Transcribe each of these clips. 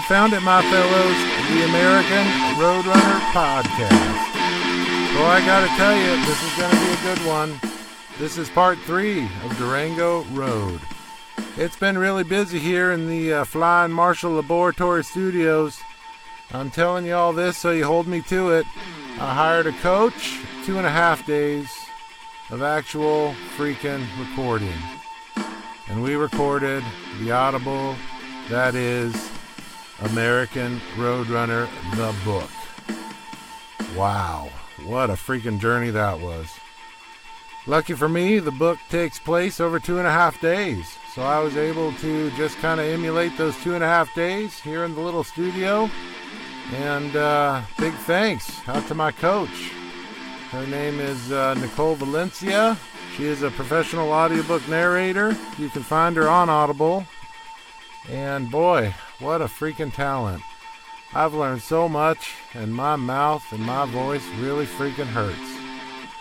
found it, my fellows, the American Roadrunner Podcast. Well, I gotta tell you, this is gonna be a good one. This is part 3 of Durango Road. It's been really busy here in the Flying Marshall Laboratory Studios. I'm telling you all this so you hold me to it. I hired a coach, 2.5 days of actual freaking recording. And we recorded the Audible, that is American Roadrunner, the book. Wow, what a freaking journey that was. Lucky for me, the book takes place over 2.5 days. So I was able to just kind of emulate those 2.5 days here in the little studio. And big thanks out to my coach. Her name is Nicole Valencia. She is a professional audiobook narrator. You can find her on Audible. And boy, what a freaking talent. I've learned so much, and my mouth and my voice really freaking hurts.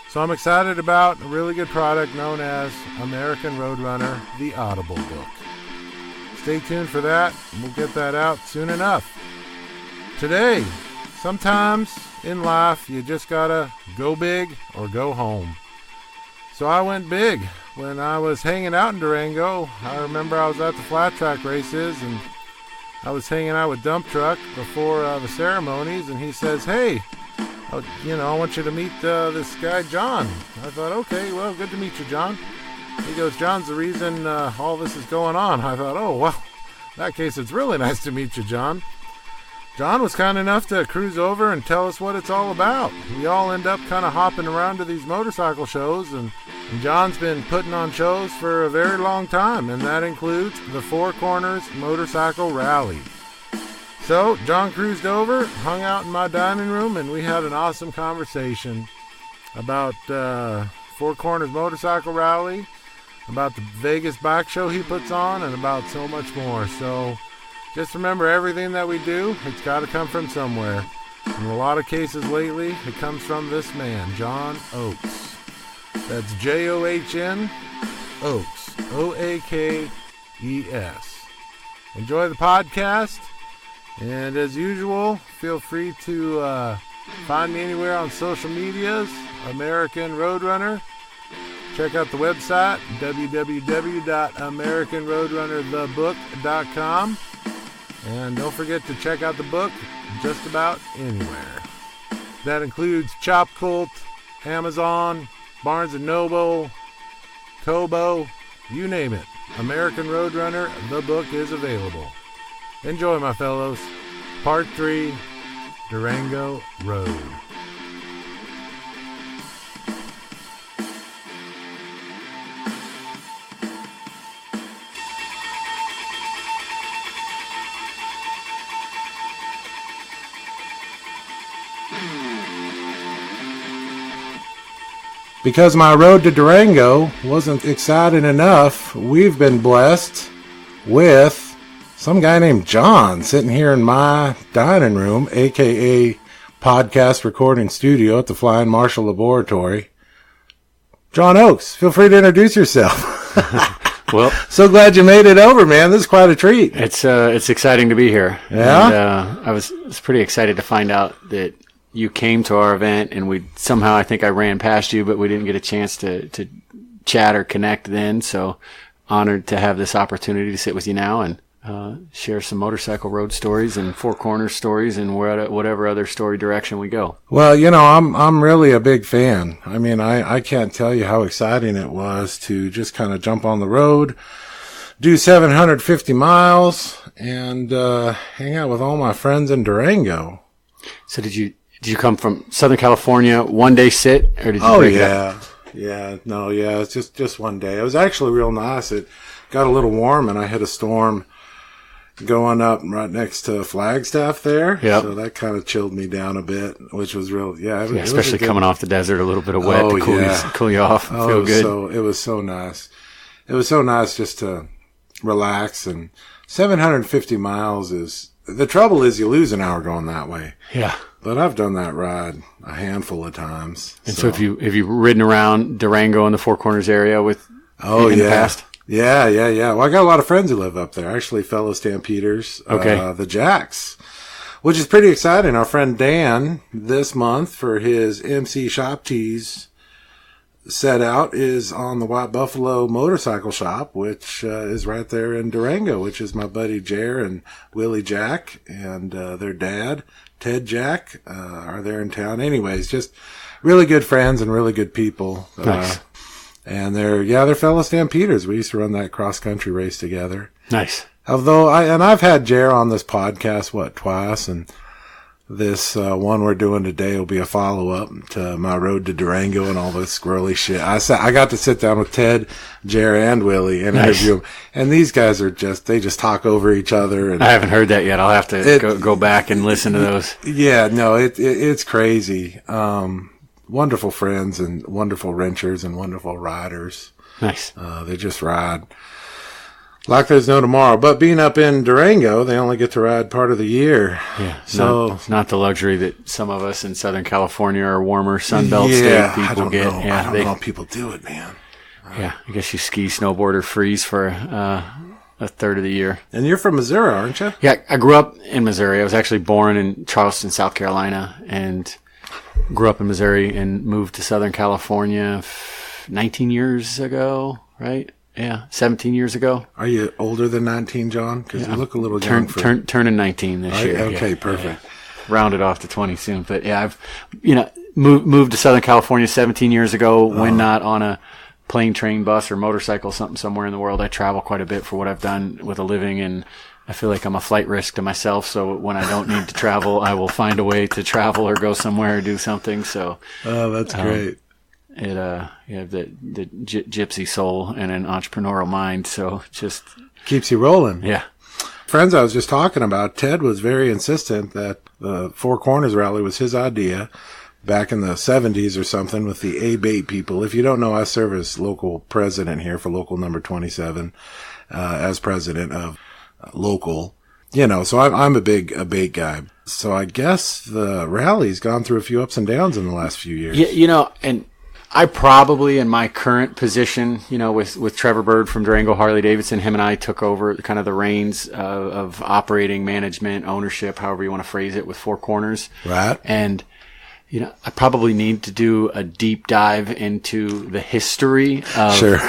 So I'm excited about a really good product known as American Roadrunner, the Audible book. Stay tuned for that. We'll get that out soon enough. Today, sometimes in life, you just gotta go big or go home. So I went big when I was hanging out in Durango. I remember I was at the flat track races, and I was hanging out with Dump Truck before the ceremonies, and he says, "Hey, I want you to meet this guy, John." I thought, okay, well, good to meet you, John. He goes, "John's the reason all this is going on." I thought, oh, well, in that case, it's really nice to meet you, John. John was kind enough to cruise over and tell us what it's all about. We all end up kind of hopping around to these motorcycle shows, and John's been putting on shows for a very long time, and that includes the Four Corners Motorcycle Rally. So John cruised over, hung out in my dining room, and we had an awesome conversation about Four Corners Motorcycle Rally, about the Vegas bike show he puts on, and about so much more. So just remember, everything that we do, it's got to come from somewhere. In a lot of cases lately, it comes from this man, John Oakes. That's John Oakes, Oakes. Enjoy the podcast. And as usual, feel free to find me anywhere on social medias, American Roadrunner. Check out the website, www.americanroadrunnerthebook.com. And don't forget to check out the book just about anywhere. That includes Chop Cult, Amazon, Barnes & Noble, Kobo, you name it. American Roadrunner, the book is available. Enjoy, my fellows. Part 3, Durango Road. Because my road to Durango wasn't exciting enough, we've been blessed with some guy named John sitting here in my dining room, aka podcast recording studio at the Flying Marshall Laboratory. John Oakes, feel free to introduce yourself. Well, so glad you made it over, man. This is quite a treat. It's exciting to be here. Yeah, and, I was pretty excited to find out that you came to our event, and I think I ran past you, but we didn't get a chance to chat or connect then. So honored to have this opportunity to sit with you now and share some motorcycle road stories and Four Corners stories and whatever other story direction we go. Well, I'm really a big fan. I mean, I can't tell you how exciting it was to just kind of jump on the road, do 750 miles, and hang out with all my friends in Durango. So did you come from Southern California, one day sit, or did you break it up? It's just one day. It was actually real nice. It got a little warm, and I hit a storm going up right next to Flagstaff there. Yep. So that kind of chilled me down a bit, which was real. Especially coming off the desert, a little bit of wet to cool you off. Feel good. So it was so nice. It was so nice just to relax. And 750 miles the trouble is you lose an hour going that way. Yeah. But I've done that ride a handful of times. And so have you ridden around Durango in the Four Corners area in the past? Yeah. Well, I got a lot of friends who live up there. Actually, fellow Stampeders. Okay. The Jacks, which is pretty exciting. Our friend Dan, this month for his MC Shop Tees set out, is on the White Buffalo Motorcycle Shop, which is right there in Durango, which is my buddy Jer and Willie Jack and their dad, Ted Jack, are there in town. Anyways, just really good friends and really good people. Nice. And they're fellow Stampeders. We used to run that cross-country race together. Nice. Although I've had Jer on this podcast, twice, and this one we're doing today will be a follow-up to my road to Durango and all this squirrely shit. I got to sit down with Ted, Jer, and Willie and interview them. And these guys they just talk over each other. And I haven't heard that yet. I'll have to go back and listen to those. Yeah, no, it's crazy. Wonderful friends and wonderful wrenchers and wonderful riders. Nice. They just ride like there's no tomorrow. But being up in Durango, they only get to ride part of the year. Yeah. So not the luxury that some of us in Southern California or warmer Sunbelt state people get. Yeah, I don't know how people do it, man. Yeah, I guess you ski, snowboard, or freeze for a third of the year. And you're from Missouri, aren't you? Yeah, I grew up in Missouri. I was actually born in Charleston, South Carolina, and grew up in Missouri and moved to Southern California 19 years ago, right? Yeah, 17 years ago. Are you older than 19, John? Because you look a little young. Turning 19 this year. Okay, yeah, perfect. Yeah. Rounded off to 20 soon. But yeah, I've moved to Southern California 17 years ago. When not on a plane, train, bus, or motorcycle, somewhere in the world. I travel quite a bit for what I've done with a living, and I feel like I'm a flight risk to myself. So when I don't need to travel, I will find a way to travel or go somewhere or do something. So that's great. You have the gypsy soul and an entrepreneurial mind, so just keeps you rolling. Yeah. Friends I was just talking about, Ted was very insistent that the Four Corners Rally was his idea back in the 70s or something with the A-Bait people. If you don't know, I serve as local president here for local number 27, as president of local. So I'm a bait guy. So I guess the rally's gone through a few ups and downs in the last few years. Yeah, and I probably, in my current position, with Trevor Bird from Durango Harley Davidson, him and I took over kind of the reins of operating, management, ownership, however you want to phrase it, with Four Corners. Right. And, I probably need to do a deep dive into the history of, sure.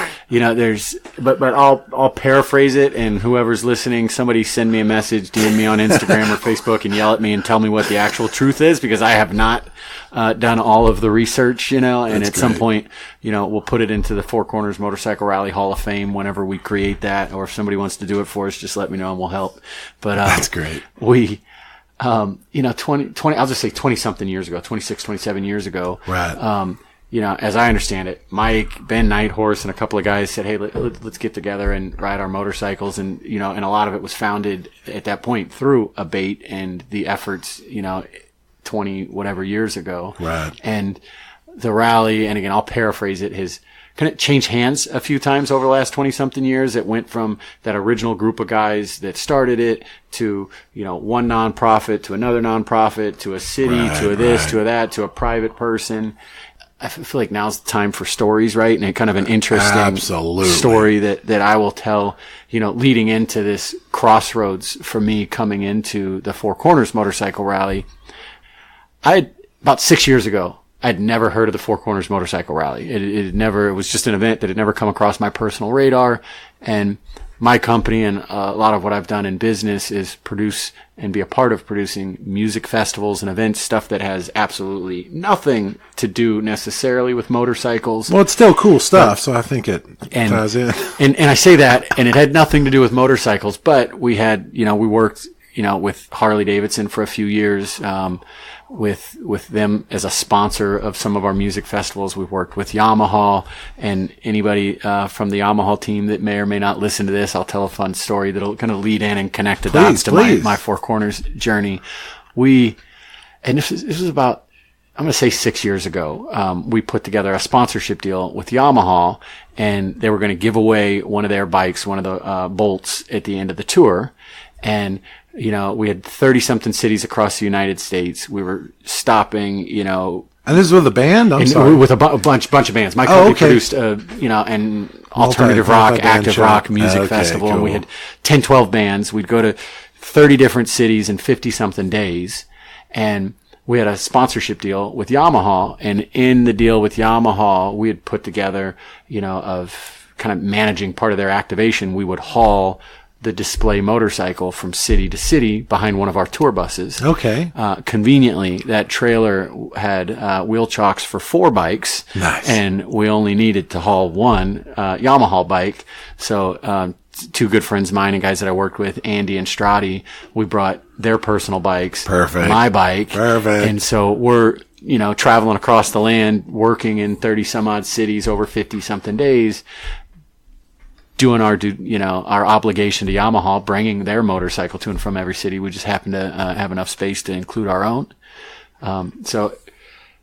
But I'll paraphrase it, and whoever's listening, somebody send me a message, DM me on Instagram or Facebook and yell at me and tell me what the actual truth is, because I have not done all of the research, and That's at great. some point, we'll put it into the Four Corners Motorcycle Rally Hall of Fame whenever we create that, or if somebody wants to do it for us, just let me know and we'll help. But, that's great. We, 20, I'll just say 20 something years ago, 26, 27 years ago. Right. As I understand it, Mike, Ben Nighthorse, and a couple of guys said, hey, let's get together and ride our motorcycles. And, and a lot of it was founded at that point through a bait and the efforts, 20 whatever years ago. Right. And the rally, and again, I'll paraphrase it, has kind of changed hands a few times over the last 20 something years. It went from that original group of guys that started it to, one nonprofit to another nonprofit to a city to a this to a that to a private person. I feel like now's the time for stories, right? And kind of an interesting story that I will tell, leading into this crossroads for me coming into the Four Corners Motorcycle Rally. About 6 years ago, I'd never heard of the Four Corners Motorcycle Rally. It was just an event that had never come across my personal radar. And my company and a lot of what I've done in business is produce and be a part of producing music festivals and events, stuff that has absolutely nothing to do necessarily with motorcycles. Well, it's still cool stuff, so I think it ties in. And I say that, and it had nothing to do with motorcycles, but we had, we worked, with Harley Davidson for a few years, with them as a sponsor of some of our music festivals. We've worked with Yamaha, and anybody from the Yamaha team that may or may not listen to this, I'll tell a fun story that'll kind of lead in and connect the dots to my Four Corners journey. This was about, I'm going to say 6 years ago, we put together a sponsorship deal with Yamaha, and they were going to give away one of their bikes, one of the bolts, at the end of the tour. And we had 30 something cities across the United States. We were stopping, And this is with a band? I'm sorry. With a bunch of bands. My company produced, and alternative rock, multi-band active show. rock music Okay, festival. And we cool. had 10, 12 bands. We'd go to 30 different cities in 50 something days. And we had a sponsorship deal with Yamaha. And in the deal with Yamaha, we had put together, of kind of managing part of their activation. We would haul the display motorcycle from city to city behind one of our tour buses. Okay. Conveniently, that trailer had wheel chocks for 4 bikes. Nice. And we only needed to haul one Yamaha bike. So 2 good friends of mine and guys that I worked with, Andy and Strati, we brought their personal bikes. Perfect. My bike. Perfect. And so we're, traveling across the land, working in 30 some odd cities over 50 something days, doing our obligation to Yamaha, bringing their motorcycle to and from every city. We just happened to have enough space to include our own. So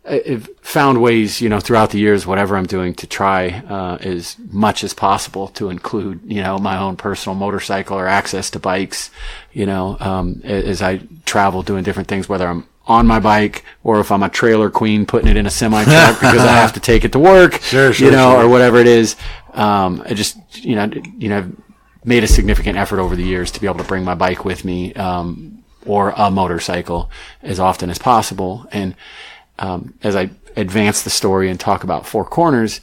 I've found ways, throughout the years, whatever I'm doing, to try as much as possible to include, my own personal motorcycle or access to bikes, as I travel doing different things, whether I'm on my bike or if I'm a trailer queen putting it in a semi truck because I have to take it to work, Sure. or whatever it is. I just, I've made a significant effort over the years to be able to bring my bike with me, or a motorcycle as often as possible. And, as I advance the story and talk about Four Corners,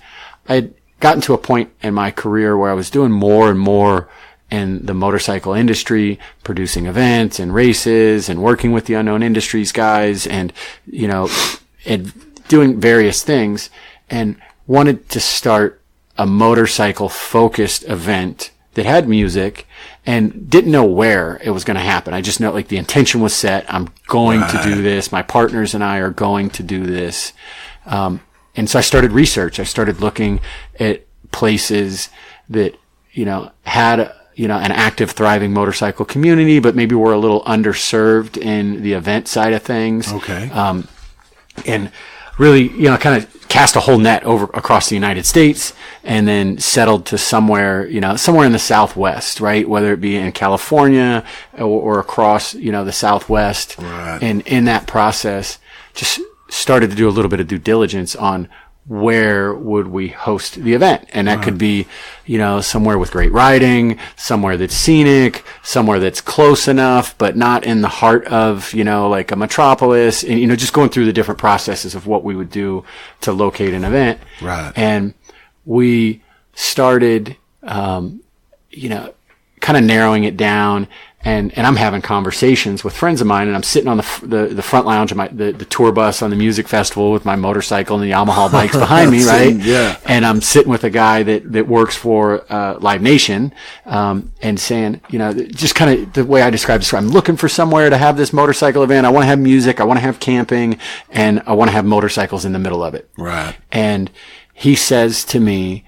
I'd gotten to a point in my career where I was doing more and more in the motorcycle industry, producing events and races and working with the Unknown Industries guys and, and doing various things, and wanted to start a motorcycle focused event that had music, and didn't know where it was going to happen. I just know the intention was set. I'm going to do this. My partners and I are going to do this. And so I started research. I started looking at places that, had, an active, thriving motorcycle community, but maybe were a little underserved in the event side of things. Okay. And really, kind of cast a whole net over across the United States, and then settled to somewhere in the Southwest, right? Whether it be in California or across, the Southwest. Right. And in that process, just started to do a little bit of due diligence on where would we host the event. And that could be, somewhere with great riding, somewhere that's scenic, somewhere that's close enough, but not in the heart of, like a metropolis, and, just going through the different processes of what we would do to locate an event. Right. And we started, kind of narrowing it down. And I'm having conversations with friends of mine, and I'm sitting on the front lounge of the tour bus on the music festival with my motorcycle and the Yamaha bikes behind me, right? Yeah. And I'm sitting with a guy that works for Live Nation, and saying, just kind of the way I described this, I'm looking for somewhere to have this motorcycle event. I want to have music, I want to have camping, and I want to have motorcycles in the middle of it. Right. And he says to me,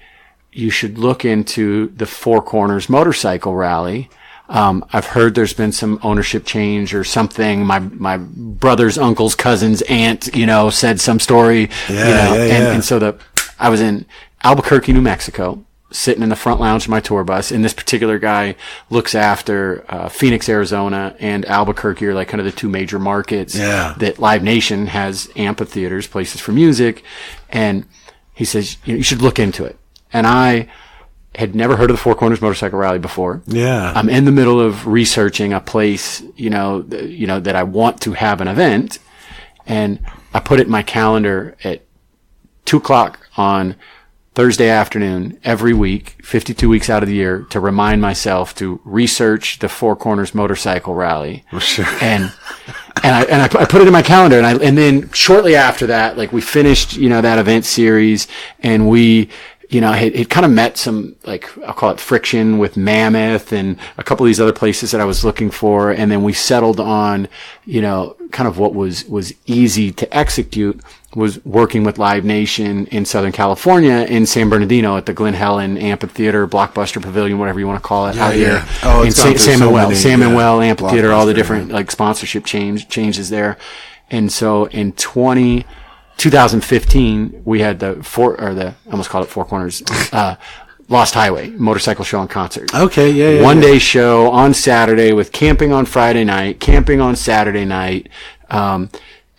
you should look into the Four Corners Motorcycle Rally. I've heard there's been some ownership change or something. My brother's uncle's cousin's aunt, said some story, and so I was in Albuquerque, New Mexico, sitting in the front lounge of my tour bus. And this particular guy looks after, Phoenix, Arizona and Albuquerque are like kind of the 2 major markets that Live Nation has amphitheaters, places for music. And he says, you should look into it. And I had never heard of the Four Corners Motorcycle Rally before. Yeah. I'm in the middle of researching a place, that I want to have an event. And I put it in my calendar at 2:00 on Thursday afternoon every week, 52 weeks out of the year, to remind myself to research the Four Corners Motorcycle Rally. Well, sure. And I put it in my calendar, and then shortly after that, we finished, that event series, and we, it kind of met some, I'll call it friction with Mammoth and a couple of these other places that I was looking for. And then we settled on, kind of what was easy to execute was working with Live Nation in Southern California in San Bernardino at the Glen Helen Amphitheater, Blockbuster Pavilion, whatever you want to call it out here. Oh, in San Manuel Amphitheater, all the different sponsorship changes there. And so in 2015, we had I almost called it Four Corners, Lost Highway Motorcycle Show and Concert. Okay, One day show on Saturday with camping on Friday night, camping on Saturday night.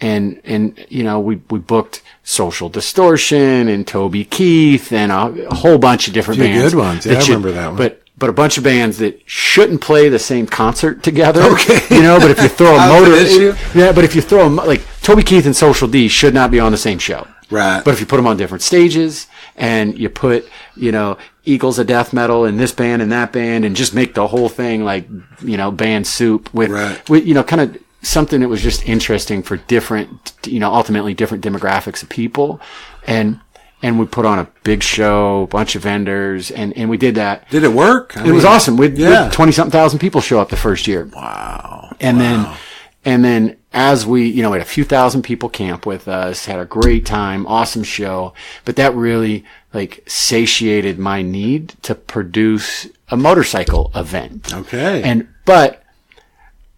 and we booked Social Distortion and Toby Keith and a whole bunch of different bands. Good ones. Yeah, I remember that one. But a bunch of bands that shouldn't play the same concert together. Okay. But if you throw a motor issue. Yeah, but if you throw like Toby Keith and Social D should not be on the same show. Right. But if you put them on different stages and you put, Eagles of Death Metal in this band and that band and just make the whole thing like, band soup with kind of something that was just interesting for different, ultimately different demographics of people. And we put on a big show, a bunch of vendors, and we did that. Did it work? It was awesome. We had 20-something thousand people show up the first year. Wow. And then as we, we had a few thousand people camp with us, had a great time, awesome show. But that really satiated my need to produce a motorcycle event. Okay. But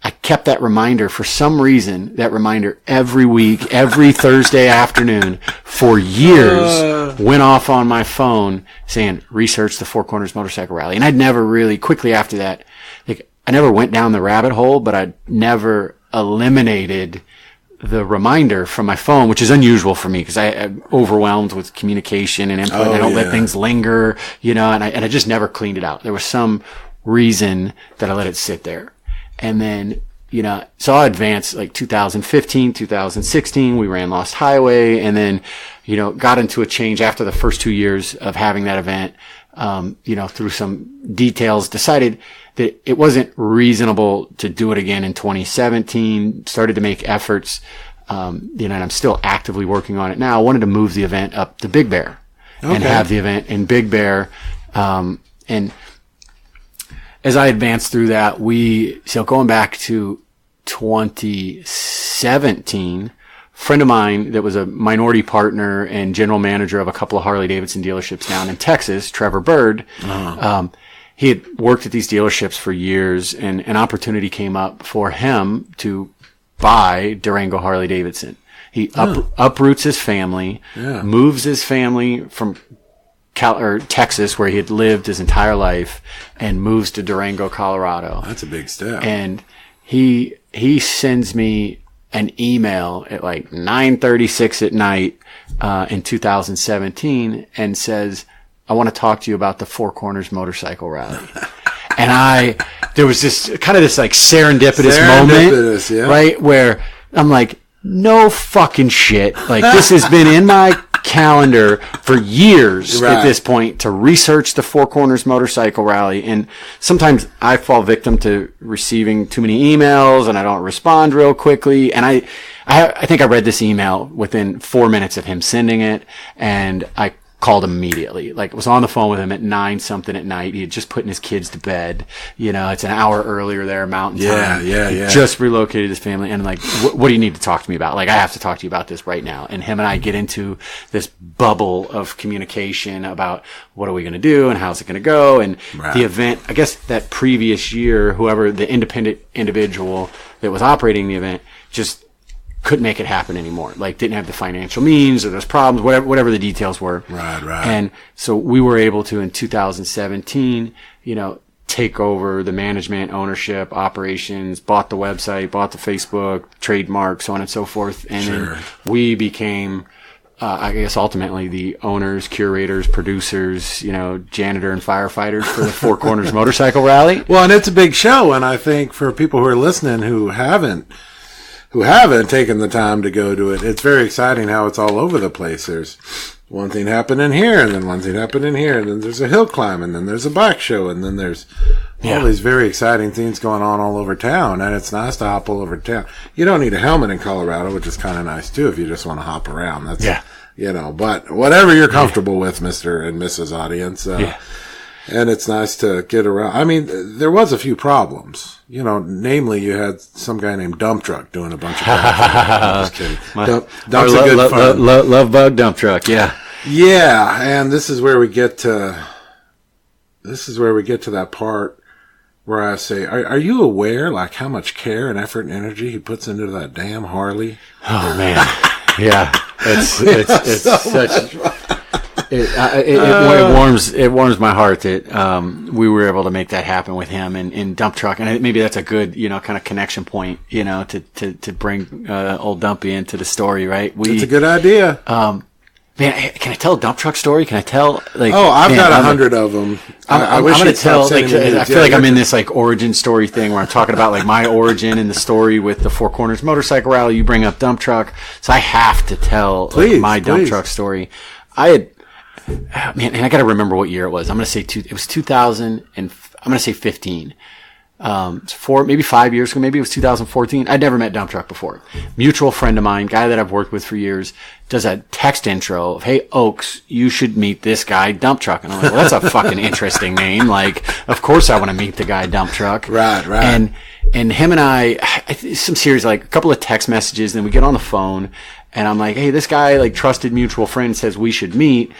I kept that reminder for some reason, every week, every Thursday afternoon for years, went off on my phone saying, research the Four Corners Motorcycle Rally. And I'd never really, quickly after that, I never went down the rabbit hole, but I'd never eliminated the reminder from my phone, which is unusual for me because I'm overwhelmed with communication and input. I don't let things linger, and I just never cleaned it out. There was some reason that I let it sit there. And then, so I advanced 2015, 2016, we ran Lost Highway and then, got into a change after the first 2 years of having that event, through some details, decided that it wasn't reasonable to do it again in 2017, started to make efforts, and I'm still actively working on it now. I wanted to move the event up to Big Bear and have the event in Big Bear. And as I advanced through that, going back to 2017, a friend of mine that was a minority partner and general manager of a couple of Harley-Davidson dealerships down in Texas, Trevor Bird, he had worked at these dealerships for years, and an opportunity came up for him to buy Durango Harley-Davidson. He uproots his family, moves his family from Texas, where he had lived his entire life, and moves to Durango, Colorado. That's a big step. And he sends me an email at 9:36 at night in 2017 and says, I want to talk to you about the Four Corners Motorcycle Rally. And there was this serendipitous moment, right? Where I'm like, no fucking shit. This has been in my calendar for years at this point to research the Four Corners Motorcycle Rally. And sometimes I fall victim to receiving too many emails and I don't respond real quickly. And I think I read this email within 4 minutes of him sending it, and I called him immediately. Was on the phone with him at 9-something at night. He had just put his kids to bed. It's an hour earlier there, mountain time. Yeah. Just relocated his family. And what do you need to talk to me about? I have to talk to you about this right now. And him and I get into this bubble of communication about what are we going to do and how's it going to go. And the event, I guess that previous year, whoever the independent individual that was operating the event just couldn't make it happen anymore. Didn't have the financial means, or there's problems, whatever the details were. Right. And so we were able to, in 2017, take over the management, ownership, operations, bought the website, bought the Facebook, trademark, so on and so forth. And then we became, I guess ultimately the owners, curators, producers, janitor and firefighters for the Four Corners Motorcycle Rally. Well, and it's a big show. And I think for people who are listening who haven't taken the time to go to it, it's very exciting how it's all over the place. There's one thing happening here, and then one thing happening here, and then there's a hill climb, and then there's a bike show, and then there's all these very exciting things going on all over town, and it's nice to hop all over town. You don't need a helmet in Colorado, which is kind of nice too if you just want to hop around. That's but whatever you're comfortable with, Mr. and Mrs. Audience. And it's nice to get around. I mean, there was a few problems. Namely, you had some guy named Dump Truck doing a bunch of crap. I'm just kidding. Dump's a good fun. Love bug Dump Truck, yeah. Yeah, and this is where we get to that part where I say, are you aware, how much care and effort and energy he puts into that damn Harley? Oh, man. Yeah. It's It warms my heart that we were able to make that happen with him in Dump Truck, and maybe that's a good kind of connection point to bring old Dumpy into the story, right? It's a good idea. Man, can I tell a Dump Truck story? Can I tell I've got 100 of them. I'm going to tell. I feel like I'm in this origin story thing where I'm talking about my origin and the story with the Four Corners Motorcycle Rally. You bring up Dump Truck, so I have to tell my Dump Truck story. And I got to remember what year it was. I'm going to say it was 2000, and I'm going to say 15. Maybe 5 years ago, maybe it was 2014. I'd never met Dump Truck before. Mutual friend of mine, guy that I've worked with for years, does a text intro of, "Hey, Oaks, you should meet this guy, Dump Truck." And I'm like, well, that's a fucking interesting name. Of course I want to meet the guy, Dump Truck. Right. And him and I some series, a couple of text messages, then we get on the phone, and I'm like, "Hey, this guy, trusted mutual friend, says we should meet.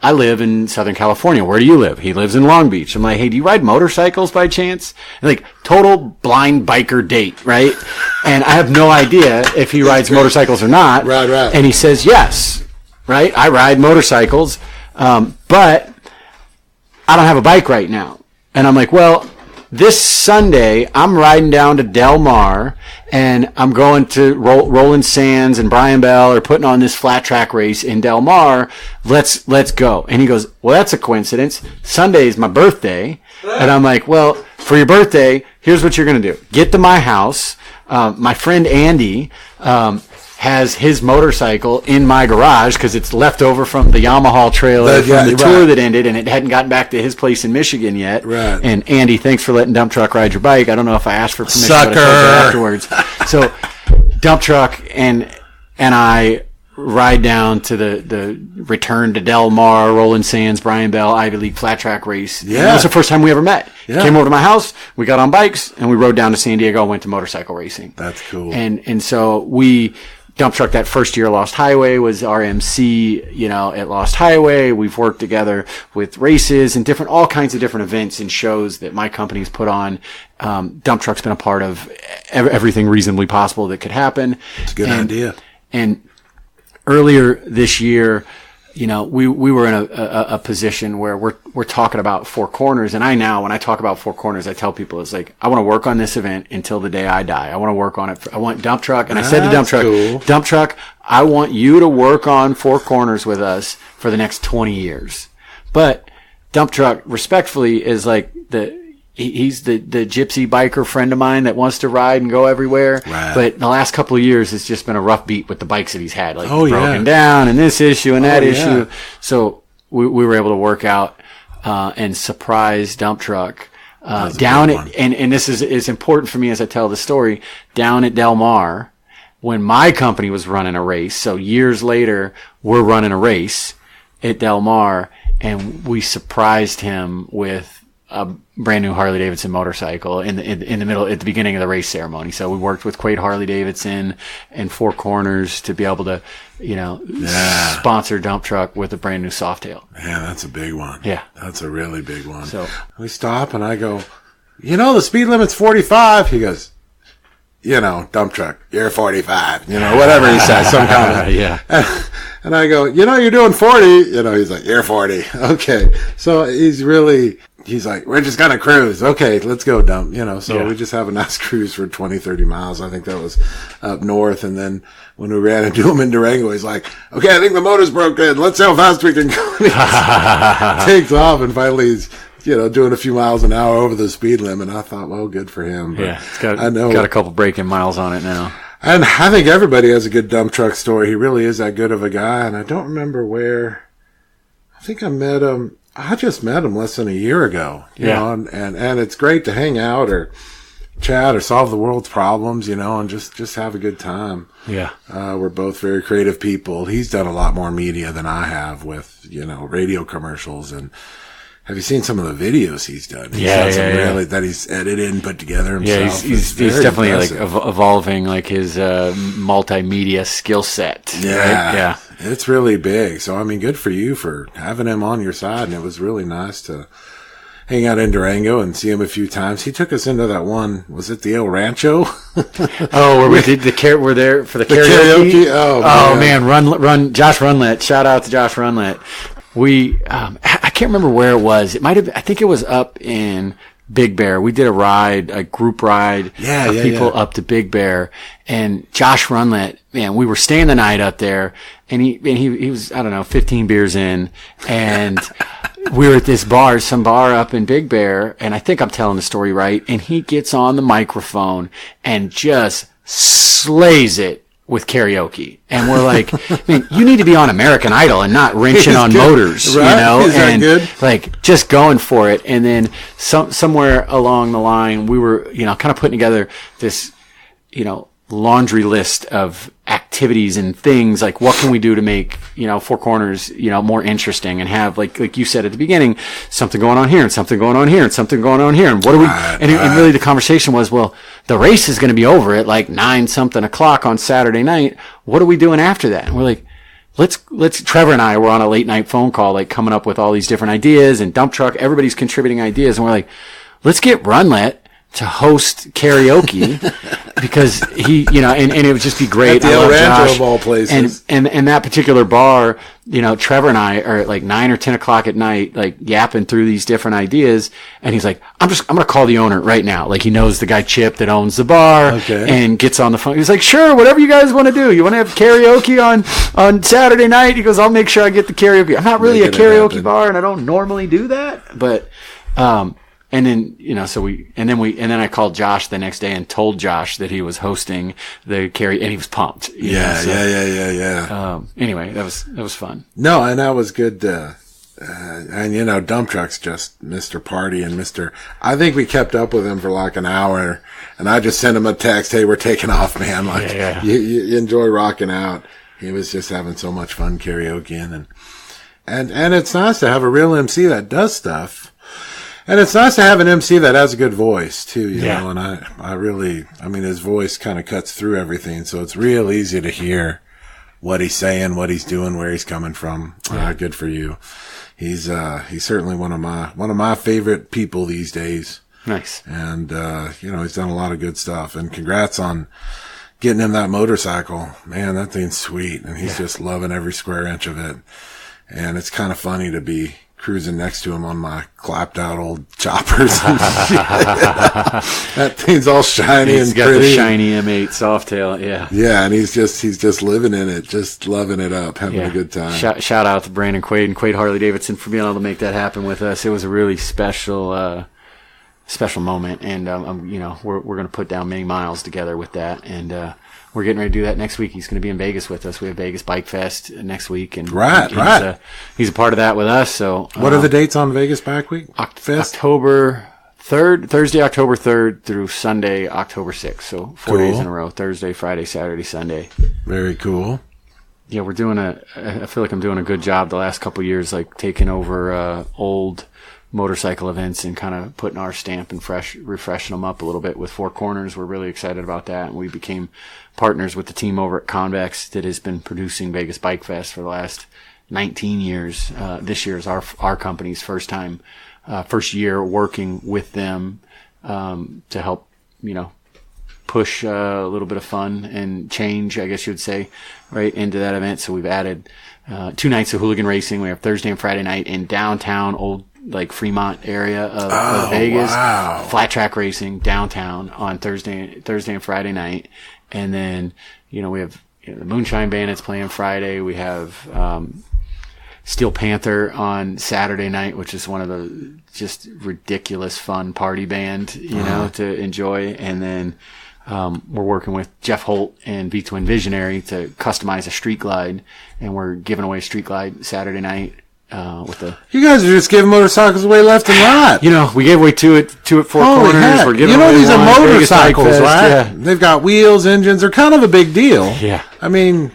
I live in Southern California. Where do you live?" He lives in Long Beach. I'm like, "Hey, do you ride motorcycles by chance?" And total blind biker date, right? And I have no idea if he rides motorcycles or not. Right. And he says, "Yes, right? I ride motorcycles, but I don't have a bike right now." And I'm like, "Well, this Sunday, I'm riding down to Del Mar, and I'm going to Roland Sands and Brian Bell are putting on this flat track race in Del Mar. Let's go." And he goes, "Well, that's a coincidence. Sunday is my birthday." And I'm like, "Well, for your birthday, here's what you're going to do. Get to my house. My friend Andy has his motorcycle in my garage because it's left over from the Yamaha trailer from the tour that ended, and it hadn't gotten back to his place in Michigan yet." Right. And Andy, thanks for letting Dump Truck ride your bike. I don't know if I asked for permission, but I told you afterwards. So Dump Truck and I ride down to the return to Del Mar, Roland Sands, Brian Bell, Ivy League flat track race. Yeah. And that was the first time we ever met. Yeah. Came over to my house, we got on bikes, and we rode down to San Diego and went to motorcycle racing. That's cool. And so we Dump Truck that first year Lost Highway was our MC, at Lost Highway. We've worked together with races and all kinds of different events and shows that my company's put on. Dump Truck's been a part of everything reasonably possible that could happen. It's a good idea. And earlier this year, we were in a position where we're talking about Four Corners, and when I talk about Four Corners, I tell people it's I want to work on this event until the day I die. I want to work on it. I want Dump Truck, and I said to Dump Truck, cool. "Dump Truck, I want you to work on Four Corners with us for the next 20 years." But Dump Truck, respectfully, is he's the gypsy biker friend of mine that wants to ride and go everywhere. Right. But the last couple of years, it's just been a rough beat with the bikes that he's had. Broken down and this issue and that issue. Yeah. So we were able to work out and surprise Dump Truck down at, and this is important for me as I tell the story, down at Del Mar when my company was running a race. So years later, we're running a race at Del Mar, and we surprised him with a brand new Harley Davidson motorcycle in the middle at the beginning of the race ceremony. So we worked with Quaid Harley Davidson and Four Corners to be able to, sponsor Dump Truck with a brand new Softail. Yeah, that's a big one. Yeah, that's a really big one. So we stop and I go, the speed limit's 45. He goes, Dump Truck, you're 45. Whatever he says, some kind of yeah. And I go, you're doing 40. He's like, you're 40. Okay. So he's like, we're just going to cruise. Okay, let's go, Dump. We just have a nice cruise for 20, 30 miles. I think that was up north. And then when we ran into him in Durango, he's like, okay, I think the motor's broken. Let's see how fast we can go. Takes off, and finally he's, doing a few miles an hour over the speed limit. I thought, well, good for him. But it's got a couple breaking miles on it now. And I think everybody has a good Dump Truck story. He really is that good of a guy. And I don't remember where. I think I met him. I just met him less than a year ago. You know, and it's great to hang out or chat or solve the world's problems, and just have a good time. Yeah. We're both very creative people. He's done a lot more media than I have with, radio commercials. And have you seen some of the videos he's done? He's done some really that he's edited and put together himself. Yeah, he's definitely evolving his multimedia skill set. Yeah. Right? Yeah. It's really big. So, good for you for having him on your side. And it was really nice to hang out in Durango and see him a few times. He took us into that one. Was it the El Rancho? Where we did we're there for the karaoke? Oh man, run, Josh Runlet. Shout out to Josh Runlet. I can't remember where it was. It might have, I think it was up in Big Bear. We did a group ride of people up to Big Bear, and Josh Runlet, man, we were staying the night up there, and he was, I don't know, 15 beers in, and we were at this bar, some bar up in Big Bear, and I think I'm telling the story right, and he gets on the microphone and just slays it with karaoke. And we're like, man, you need to be on American Idol and not wrenching on motors, right? You know? Is that and good? Like just going for it. And then somewhere along the line, we were, you know, kind of putting together this, you know, laundry list of activities and things, like what can we do to make, you know, Four Corners, you know, more interesting, and have, like you said at the beginning, something going on here and something going on here and something going on here. And what do we, and really the conversation was, well, the race is going to be over at like 9-something o'clock on Saturday night. What are we doing after that? And we're like, let's, Trevor and I were on a late night phone call, like coming up with all these different ideas, and Dump Truck, everybody's contributing ideas. And we're like, let's get Runlet to host karaoke because he, you know, and it would just be great. At the El Rancho of all places. And that particular bar, you know, Trevor and I are at like 9 or 10 o'clock at night, like yapping through these different ideas. And he's like, I'm going to call the owner right now. Like he knows the guy Chip that owns the bar, and gets on the phone. He's like, sure, whatever you guys want to do. You want to have karaoke on Saturday night? He goes, I'll make sure I get the karaoke. I'm not really a karaoke bar, and I don't normally do that, but, and then, you know, and then I called Josh the next day and told Josh that he was hosting the and he was pumped. Yeah. Anyway, that was fun. No, and that was good. And you know, Dump Truck's just Mr. Party and I think we kept up with him for like an hour, and I just sent him a text, hey, we're taking off, man. Like, you enjoy rocking out. He was just having so much fun karaokeing, and it's nice to have a real MC that does stuff. And it's nice to have an MC that has a good voice too, you know, and I mean, his voice kind of cuts through everything. So it's real easy to hear what he's saying, what he's doing, where he's coming from. Good for you. He's certainly one of my favorite people these days. Nice. And, you know, he's done a lot of good stuff, and congrats on getting him that motorcycle. Man, that thing's sweet. And he's just loving every square inch of it. And it's kind of funny to be cruising next to him on my clapped out old choppers. That thing's all shiny and got the shiny M8 Softail. Yeah, and he's just living in it, just loving it up, having a good time. Shout out to Brandon Quaid and Quaid Harley Davidson for being able to make that happen with us. It was a really special moment, and you know, we're going to put down many miles together with that, and we're getting ready to do that next week. He's going to be in Vegas with us. We have Vegas Bikefest next week, and he's a part of that with us. So, what are the dates on Vegas Bike Week? October 3rd, Thursday, October 3rd through Sunday, October 6th. So 4 days in a row: Thursday, Friday, Saturday, Sunday. Very cool. Yeah, we're doing I feel like I'm doing a good job the last couple of years, like taking over old motorcycle events and kind of putting our stamp and refreshing them up a little bit with Four Corners. We're really excited about that, and we became partners with the team over at Convex that has been producing Vegas Bike Fest for the last 19 years. This year is our company's first year working with them to help, you know, push a little bit of fun and change, I guess you would say, right into that event. So we've added 2 nights of hooligan racing. We have Thursday and Friday night in downtown old like Fremont area of Vegas. Wow. Flat track racing downtown on Thursday and Friday night. And then, you know, we have the Moonshine Bandits playing Friday. We have Steel Panther on Saturday night, which is one of the just ridiculous fun party band, you know, to enjoy. And then we're working with Jeff Holt and V-Twin Visionary to customize a street glide, and we're giving away a street glide Saturday night. You guys are just giving motorcycles away left and right. You know, we gave away two at Four Corners. Heck. We're giving you know, away these are motorcycles, right? Yeah. They've got wheels, engines. They're kind of a big deal. Yeah. I mean,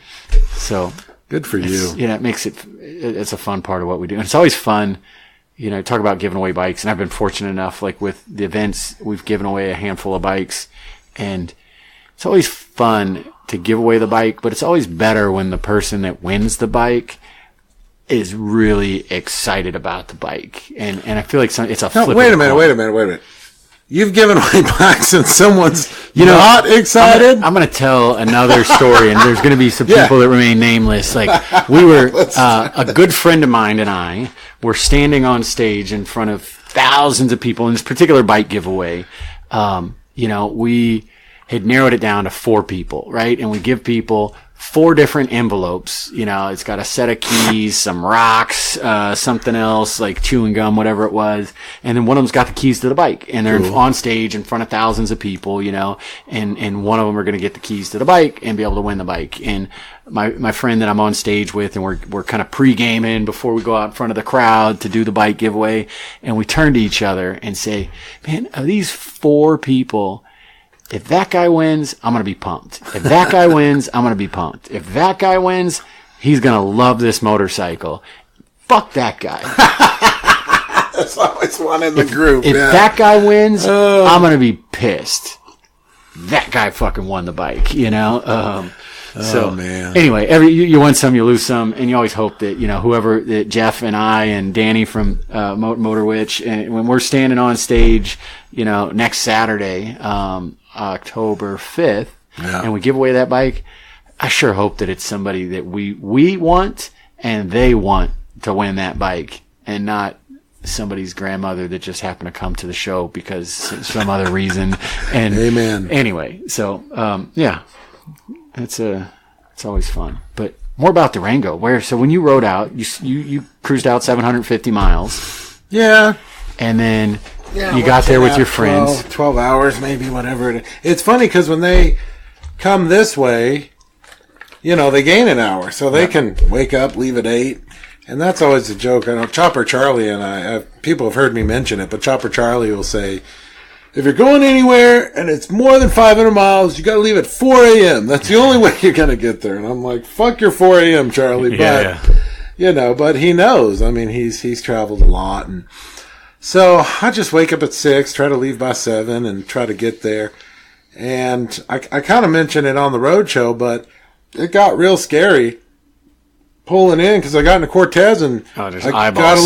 so good for you. Yeah, it makes it's a fun part of what we do. And it's always fun, you know, talk about giving away bikes. And I've been fortunate enough, like with the events, we've given away a handful of bikes, and it's always fun to give away the bike, but it's always better when the person that wins the bike is really excited about the bike, and I feel like it's a flip. Wait a minute. You've given away bikes and someone's not excited? I'm going to tell another story, and there's going to be some people that remain nameless. Like, we were, a good friend of mine and I were standing on stage in front of thousands of people in this particular bike giveaway. We had narrowed it down to 4 people, right? And we give people 4 different envelopes. It's got a set of keys, some rocks, something else like chewing gum, whatever it was. And then one of them's got the keys to the bike, and they're on stage in front of thousands of people, and one of them are going to get the keys to the bike and be able to win the bike. And my friend that I'm on stage with, and we're kind of pre-gaming before we go out in front of the crowd to do the bike giveaway. And we turn to each other and say, man, of these 4 people, if that guy wins, I'm going to be pumped. If that guy wins, I'm going to be pumped. If that guy wins, he's going to love this motorcycle. Fuck that guy. There's always one in the group. If that guy wins, I'm going to be pissed. That guy fucking won the bike, man. Anyway, you win some, you lose some, and you always hope that, whoever, that Jeff and I and Danny from Motor Witch, and when we're standing on stage, next Saturday, October 5th, and we give away that bike, I sure hope that it's somebody that we want and they want to win that bike, and not somebody's grandmother that just happened to come to the show because some other reason. And amen. Anyway, so it's always fun. But more about Durango. So when you rode out, you cruised out 750 miles. Yeah. And then you got there with your friends. 12 hours, maybe, whatever it is. It's funny because when they come this way, they gain an hour. So they can wake up, leave at 8. And that's always a joke. I know Chopper Charlie and I people have heard me mention it, but Chopper Charlie will say, if you're going anywhere and it's more than 500 miles, you got to leave at 4 a.m. That's the only way you're going to get there. And I'm like, fuck your 4 a.m., Charlie. But, but he knows. I mean, he's traveled a lot. And so I just wake up at 6, try to leave by 7 and try to get there. And I kind of mentioned it on the road show, but it got real scary pulling in because I got into Cortez and I got a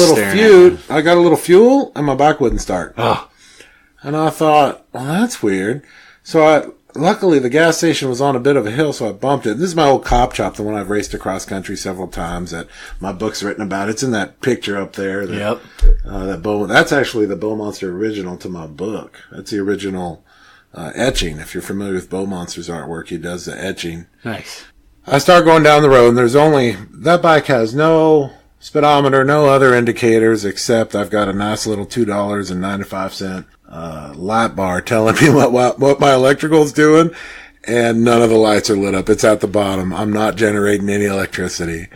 little fuel and my bike wouldn't start. Oh. And I thought, well, that's weird. So luckily the gas station was on a bit of a hill, so I bumped it. This is my old cop shop, the one I've raced across country several times that my book's written about. It's in that picture up there. That's actually the Bow Monster original to my book. That's the original etching. If you're familiar with Bow Monster's artwork, he does the etching. Nice. I start going down the road, and that bike has no speedometer, no other indicators, except I've got a nice little $2.95 light bar telling me what my electrical's doing, and none of the lights are lit up. It's at the bottom. I'm not generating any electricity.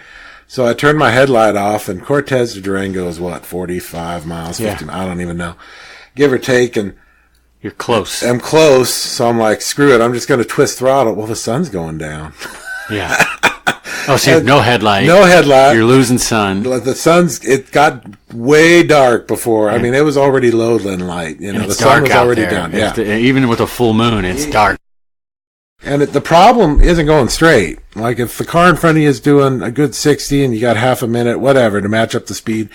So I turned my headlight off, and Cortez to Durango is 45 miles, 50 miles, I don't even know, give or take, and you're close. I'm close, so I'm like, screw it, I'm just going to twist throttle. Well, the sun's going down. Yeah. Oh, so you have no headlight. No headlight. You're losing sun. It got way dark before. I mean, it was already low-line light. The sun was already down. Yeah. Even with a full moon, it's dark. And the problem isn't going straight. Like if the car in front of you is doing a good 60 and you got half a minute, whatever, to match up the speed,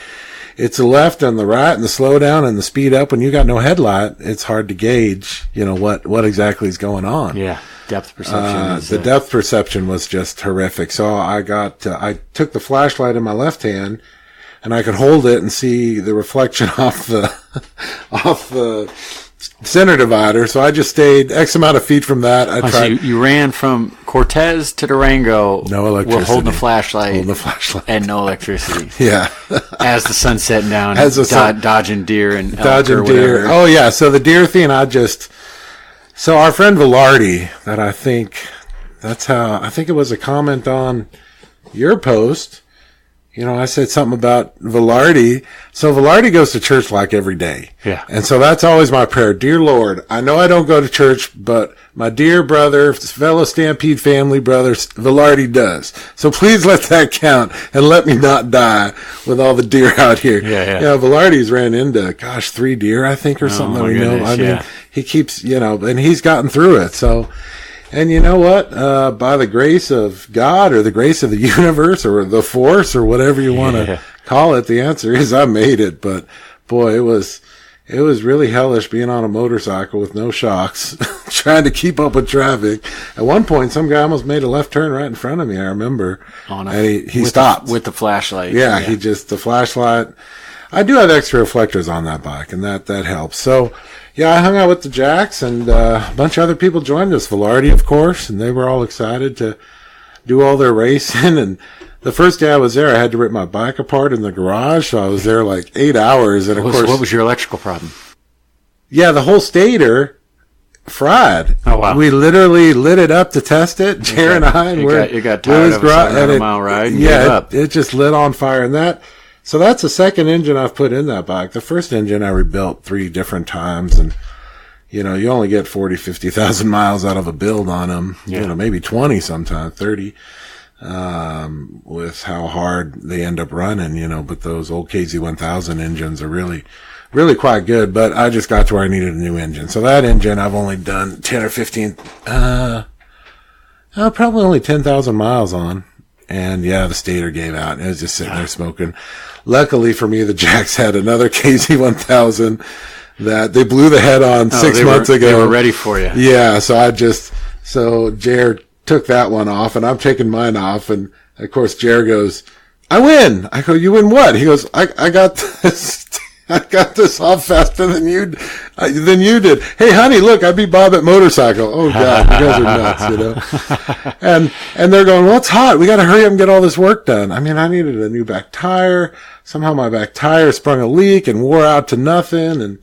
it's the left and the right and the slow down and the speed up. When you got no headlight, it's hard to gauge, what exactly is going on. Yeah. Depth perception. The depth perception was just horrific. So I took the flashlight in my left hand and I could hold it and see the reflection off the center divider. So I just stayed X amount of feet from that. So you ran from Cortez to Durango. No electricity. We're holding the flashlight. And no electricity. Yeah. As the sun's setting down, dodging deer and elk dodging or whatever. Deer. Oh yeah. So the deer thing, so our friend Velarde, I think it was a comment on your post. I said something about Velarde. So Velarde goes to church like every day. Yeah. And so that's always my prayer. Dear Lord, I know I don't go to church, but my dear brother, fellow Stampede family brother, Velarde does. So please let that count and let me not die with all the deer out here. Yeah. Velarde's ran into, 3 deer, I think, or something. My goodness, I mean, he keeps, and he's gotten through it. So, and you know what? By the grace of God or the grace of the universe or the force or whatever you want to call it, the answer is I made it. But boy, it was really hellish being on a motorcycle with no shocks, trying to keep up with traffic. At one point, some guy almost made a left turn right in front of me, I remember. And he stopped. With the flashlight. Yeah, the flashlight. I do have extra reflectors on that bike, and that helps. So, yeah, I hung out with the Jacks, and a bunch of other people joined us. Velarde, of course, and they were all excited to do all their racing. And the first day I was there, I had to rip my bike apart in the garage, so I was there like 8 hours. And of course, what was your electrical problem? Yeah, the whole stator fried. Oh, wow. We literally lit it up to test it, Jer and I. You got tired of a 700-mile ride and gave up. It just lit on fire. And so that's the second engine I've put in that bike. The first engine I rebuilt 3 different times, and you only get 40, 50,000 miles out of a build on them. Yeah. Maybe 20 sometimes, 30. With how hard they end up running, but those old KZ1000 engines are really, really quite good. But I just got to where I needed a new engine. So that engine I've only done 10 or 15, probably only 10,000 miles on. And yeah, the stator gave out and it was just sitting there smoking. Luckily for me, the Jacks had another KZ1000 that they blew the head on 6 months ago. They were ready for you. Yeah. So Jared took that one off, and I'm taking mine off, and of course Jer goes, I win. I go, you win what? He goes, I got this. I got this off faster than you did. Hey, honey, look, I beat Bob at motorcycle. Oh God, you guys are nuts, And they're going, well, it's hot. We got to hurry up and get all this work done. I mean, I needed a new back tire. Somehow my back tire sprung a leak and wore out to nothing, and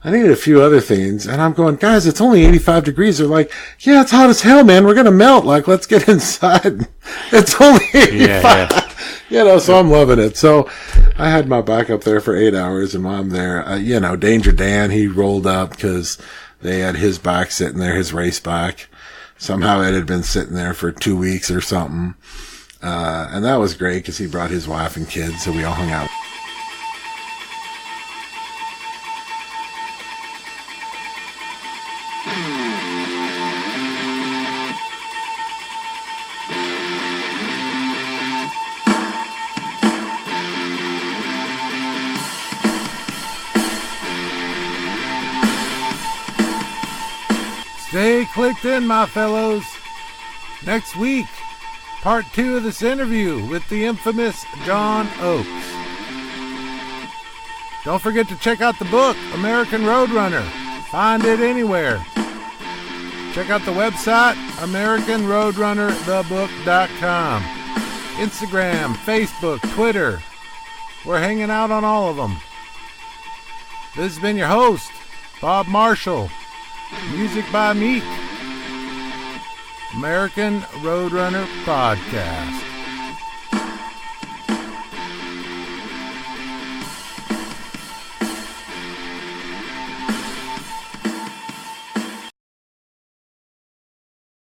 I needed a few other things. And I'm going, guys, it's only 85 degrees. They're like, yeah, it's hot as hell, man. We're going to melt. Like, let's get inside. It's only 85. Yeah. So I'm loving it. So I had my bike up there for 8 hours, and while I'm there, Danger Dan, he rolled up because they had his bike sitting there, his race bike. Somehow it had been sitting there for 2 weeks or something. And that was great because he brought his wife and kids, so we all hung out. Stay clicked in, my fellows. Next week, part 2 of this interview with the infamous John Oakes. Don't forget to check out the book, American Roadrunner. Find it anywhere. Check out the website, AmericanRoadrunnerthebook.com. Instagram, Facebook, Twitter. We're hanging out on all of them. This has been your host, Bob Marshall. Music by Meek. American Roadrunner Podcast.